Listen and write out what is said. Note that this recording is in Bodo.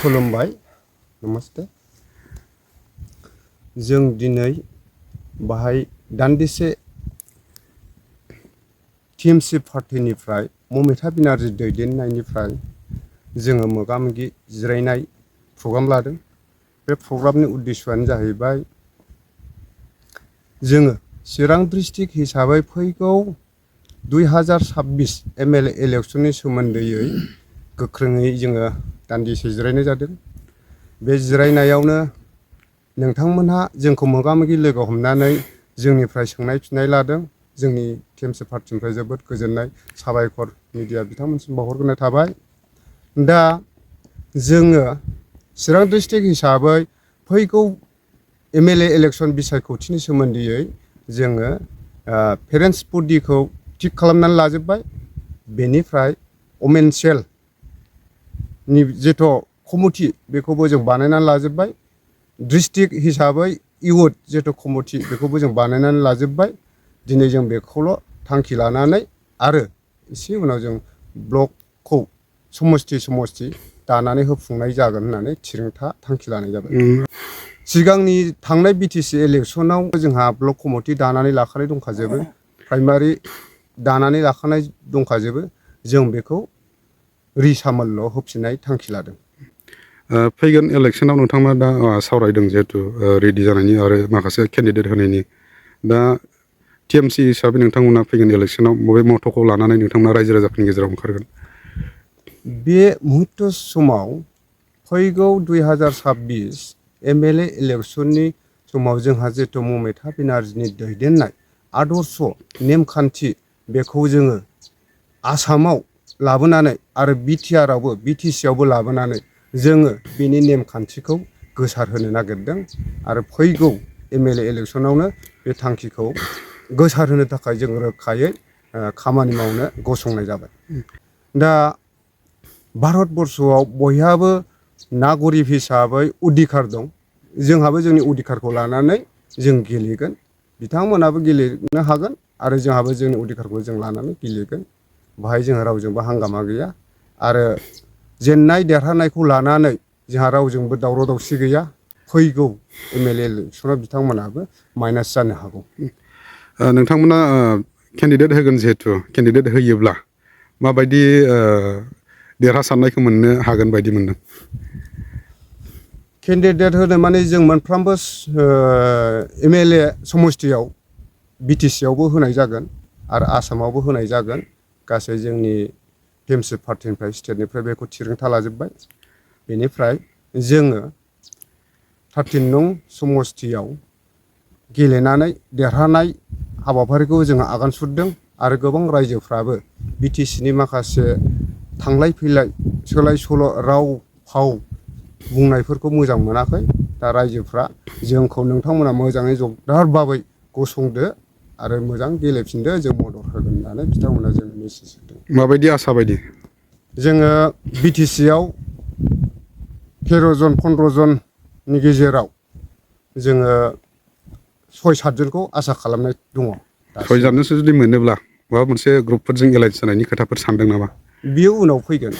खुलुमबाय नमस्ते जों दिनै बाहाय दान्दिसे टीएमसी पार्टीनिफ्राय ममिता बेनार्जी दैदेननायनिफ्राय जोङो मोगा-मोगि जिरायनाय प्रग्राम लादों। बे प्रग्रामनि उद्देश्यआनो जाहैबाय जोङो चिरां डिस्ट्रिक्ट हिसाबै फैगौ 2026 एमएलए इलेक्शननि सोमोन्दैयै गोख्रोङै जोङो दान्दिसे जिरायनाय जादों। बे जिरायनायावनो नोंथांमोनहा जोंखौ मोगा-मोगि लोगो हमनानै जोंनिफ्राय सोंनाय फिननाय लादों। जोंनि टीएमसी पार्टीनिफ्राय जोबोद गोजोननाय साबायखर मिडिया बिथांमोनसिम बावहरग्रोनाय थाबाय। दा जोङो चिरां डिस्ट्रिक्ट हिसाबै फैगौ एमएलए इलेक्शन बिसायख'थिनि सोमोन्दैयै जोङो पेरेन्ट्स बडिखौ थिग खालामनानै लाजोबबाय। बेनिफ्राय वमेन सेलनि जिथु कमिटि बेखौबो जों बानायनानै लाजोबबाय। डिस्ट्रिक्ट हिसाबै इउथ जिथु कमिटि बेखौबो जों बानायनानै लाजोबबाय। दिनै जों बेखौल' थांखि लानानै आरो एसे उनाव जों ब्लकखौ समस्ति दानानै होफुंनाय जागोन होननानै थिरांथा थांखि लानाय जाबाय। सिगांनि थांनाय बिटिसि इलेक्शनाव जोंहा ब्लक कमिटि दानानै लाखानाय दंखाजोबो, प्राइमारि दानानै लाखानाय दंखाजोबो। जों बेखौ रिसामोलल' होफिननाय थांखि लादों। फैगोन इलेक्शनाव नोंथांमोना दा सावरायदों जिहेतु रेडि जानायनि आरो माखासे केन्डिडेट होनायनि दा टीएमसी हिसाबै नोंथांमोना फैगोन इलेक्शनाव बबे मथ'खौ लानानै नोंथांमोना रायजो राजाफोरनि गेजेराव ओंखारगोन? बे मुहुर्त समाव फैगौ 2026 एमएलए इलेक्शननि समाव जोंहा जितु ममिता बेनार्जीनि दैदेननाय आदर्श नेमखान्थि बेखौ जोङो आसामाव लाबोनानै आरो बिटिसिआवबो लाबोनानै जोङो बेनि नेमखान्थिखौ गोसारहोनो नागिरदों आरो फैगौ एमएलए इलेक्शनावनो बे थांखिखौ गोसारहोनो थाखाय जों रोखायै खामानि मावनो गसंनाय जाबाय। दा भारतबर्षआव बयहाबो नागरिक हिसाबै अधिकार दं। जोंहाबो जोंनि अधिकारखौ लानानै जों गेलेगोन, बिथांमोनाबो गेलेनो हागोन आरो जोंहाबो जोंनि अधिकारखौ जों लानानै गेलेगोन। बाहाय जोंहा रावजोंबो हांगामा गैया आरो जेननाय देरहानायखौ लानानै जोंहा रावजोंबो दावराव दावसि गैया। फैगौ एमएलए इलेक्शनाव बिथांमोनाबो माइनास जानो हागौ। नोंथांमोना केन्डिडेट होगोन जिहेतु केन्डिडेट होयोब्ला माबायदि देरहासारनायखौ मोननो हागोन बायदि मोनदों? केन्डिडेट होनो माने जों मोनफ्रोमबो एमएलए समस्तियाव बिटिसिआवबो होनाय जागोन आरो आसामावबो होनाय जागोन। गासै जोंनि टीएमसी पार्टीनिफ्राय स्टेटनिफ्राय बेखौ थिरांथा लाजोबबाय। बेनिफ्राय जोङो 13 नं समस्तियाव गेलेनानै देरहानाय हाबाफारिखौ जोङो आगान सुरदों आरो गोबां रायजोफ्राबो बिटिसिनि माखासे थांलाय फैलाय सोलाय सोल' राव फाव बुंनायफोरखौ मोजां मोनाखै। दा रायजोफ्रा जोंखौ नोंथांमोना मोजाङै जगदार भाबै गसंदो आरो मोजां गेलेफिनदो, जों मदद होगोन होननानै बिथांमोना जोंनो मेसेज होदों। माबायदि आसा बायदि? जोङो बिटिसिआव 13 जन 15 जननि गेजेराव जोङो 6-7 जनखौ आसा खालामनाय दङ। 6 जनसो जुदि मोनोब्ला माबा मोनसे ग्रुपफोरजों एलायन्स जानायनि खोथाफोर सानदों नामा? बियो उनाव फैगोन।